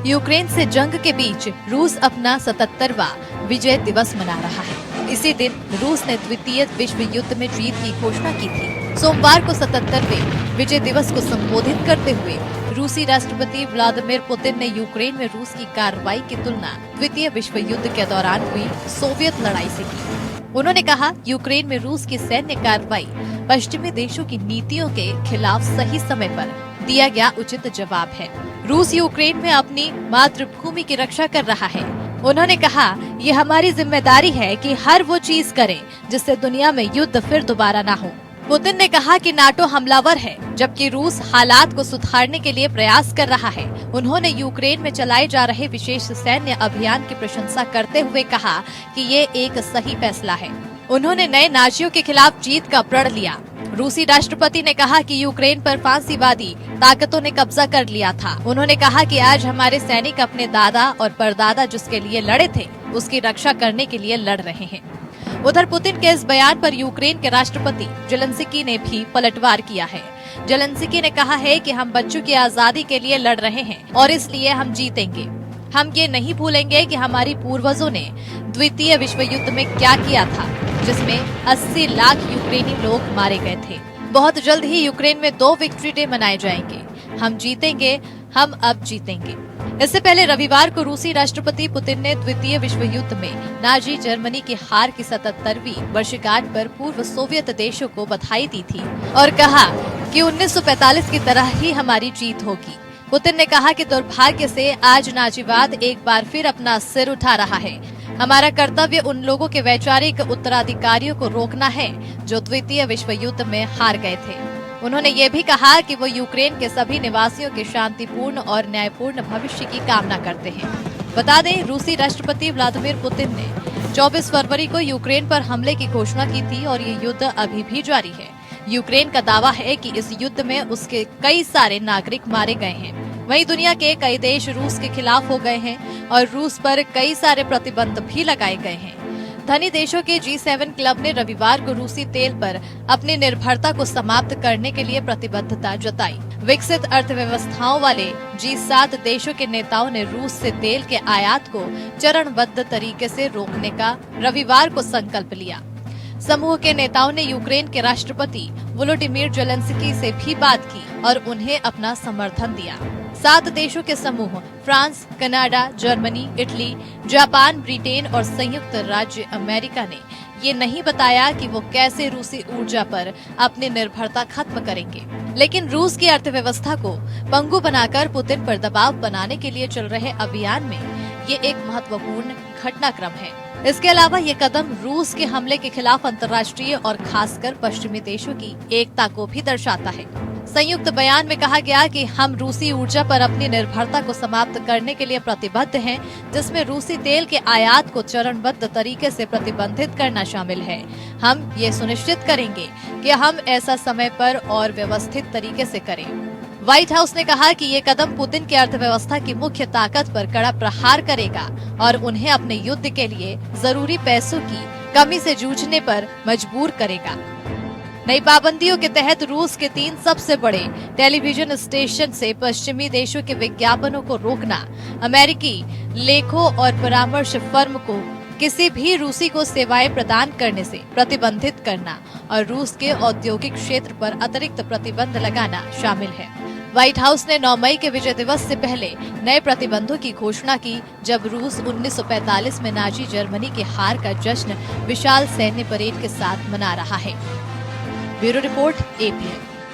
Ukraine से जंग के बीच रूस अपना 77वां विजय दिवस मना रहा है। इसी दिन रूस ने द्वितीय विश्व युद्ध में जीत की घोषणा की थी। सोमवार को 77वें विजय दिवस को संबोधित करते हुए रूसी राष्ट्रपति व्लादिमीर पुतिन ने यूक्रेन में रूस की कार्रवाई की तुलना द्वितीय विश्व युद्ध के दौरान हुई सोवियत लड़ाई से की। उन्होंने कहा, यूक्रेन में रूस की सैन्य कार्रवाई पश्चिमी देशों की नीतियों के खिलाफ सही समय पर दिया गया उचित जवाब है। रूस यूक्रेन में अपनी मातृभूमि की रक्षा कर रहा है। उन्होंने कहा, ये हमारी जिम्मेदारी है कि हर वो चीज करें जिससे दुनिया में युद्ध फिर दोबारा ना हो। पुतिन ने कहा कि नाटो हमलावर है, जबकि रूस हालात को सुधारने के लिए प्रयास कर रहा है। उन्होंने यूक्रेन में चलाए जा रहे विशेष सैन्य अभियान की प्रशंसा करते हुए कहा कि ये एक सही फैसला है। उन्होंने नए नाजियों के खिलाफ जीत का प्रण लिया। रूसी राष्ट्रपति ने कहा कि यूक्रेन पर फांसीवादी ताकतों ने कब्जा कर लिया था। उन्होंने कहा कि आज हमारे सैनिक अपने दादा और परदादा जिसके लिए लड़े थे, उसकी रक्षा करने के लिए लड़ रहे हैं। उधर पुतिन के इस बयान पर यूक्रेन के राष्ट्रपति जेलेंस्की ने भी पलटवार किया है। जेलेंस्की ने कहा है कि हम बच्चों की आजादी के लिए लड़ रहे हैं और इसलिए हम जीतेंगे। हम ये नहीं भूलेंगे कि हमारी पूर्वजों ने द्वितीय विश्व युद्ध में क्या किया था, जिसमें 80 लाख यूक्रेनी लोग मारे गए थे। बहुत जल्द ही यूक्रेन में 2 विक्ट्री डे मनाए जाएंगे। हम जीतेंगे, हम अब जीतेंगे। इससे पहले रविवार को रूसी राष्ट्रपति पुतिन ने द्वितीय विश्व युद्ध में नाजी जर्मनी की हार की 77वीं वर्षगांठ पर पूर्व सोवियत देशों को बधाई दी थी और कहा कि 1945 की तरह ही हमारी जीत होगी। पुतिन ने कहा कि दुर्भाग्य से आज नाजीवाद एक बार फिर अपना सिर उठा रहा है। हमारा कर्तव्य उन लोगों के वैचारिक उत्तराधिकारियों को रोकना है जो द्वितीय विश्व युद्ध में हार गए थे। उन्होंने ये भी कहा कि वो यूक्रेन के सभी निवासियों के शांतिपूर्ण और न्यायपूर्ण भविष्य की कामना करते हैं। बता दें, रूसी राष्ट्रपति व्लादिमीर पुतिन ने 24 फरवरी को यूक्रेन पर हमले की घोषणा की थी और ये युद्ध अभी भी जारी है। यूक्रेन का दावा है कि इस युद्ध में उसके कई सारे नागरिक मारे गए हैं। वहीं दुनिया के कई देश रूस के खिलाफ हो गए हैं और रूस पर कई सारे प्रतिबंध भी लगाए गए हैं। धनी देशों के G7 क्लब ने रविवार को रूसी तेल पर अपनी निर्भरता को समाप्त करने के लिए प्रतिबद्धता जताई। विकसित अर्थव्यवस्थाओं वाले G7 देशों के नेताओं ने रूस से तेल के आयात को चरणबद्ध तरीके से रोकने का रविवार को संकल्प लिया। समूह के नेताओं ने यूक्रेन के राष्ट्रपति वोलोडिमीर जेलेंस्की से भी बात की और उन्हें अपना समर्थन दिया। 7 देशों के समूह France, Canada, Germany, Italy, Japan, Britain और संयुक्त राज्य अमेरिका ने ये नहीं बताया कि वो कैसे रूसी ऊर्जा पर अपनी निर्भरता खत्म करेंगे, लेकिन रूस की अर्थव्यवस्था को पंगु बनाकर पुतिन पर दबाव बनाने के लिए चल रहे अभियान में ये एक महत्वपूर्ण घटनाक्रम है। इसके अलावा ये कदम रूस के हमले के खिलाफ अंतर्राष्ट्रीय और खासकर पश्चिमी देशों की एकता को भी दर्शाता है। संयुक्त बयान में कहा गया कि हम रूसी ऊर्जा पर अपनी निर्भरता को समाप्त करने के लिए प्रतिबद्ध हैं, जिसमें रूसी तेल के आयात को चरणबद्ध तरीके से प्रतिबंधित करना शामिल है। हम ये सुनिश्चित करेंगे कि हम ऐसा समय पर और व्यवस्थित तरीके से करें। व्हाइट हाउस ने कहा कि ये कदम पुतिन की अर्थव्यवस्था की मुख्य ताकत पर कड़ा प्रहार करेगा और उन्हें अपने युद्ध के लिए जरूरी पैसों की कमी से जूझने पर मजबूर करेगा। नई पाबंदियों के तहत रूस के 3 सबसे बड़े टेलीविजन स्टेशन से पश्चिमी देशों के विज्ञापनों को रोकना, अमेरिकी लेखों और परामर्श फर्म को किसी भी रूसी को सेवाएं प्रदान करने से प्रतिबंधित करना और रूस के औद्योगिक क्षेत्र पर अतिरिक्त प्रतिबंध लगाना शामिल है। व्हाइट हाउस ने 9 मई के विजय दिवस से पहले नए प्रतिबंधों की घोषणा की, जब रूस 1945 में नाजी जर्मनी की हार का जश्न विशाल सैन्य परेड के साथ मना रहा है। Bureau report, APN।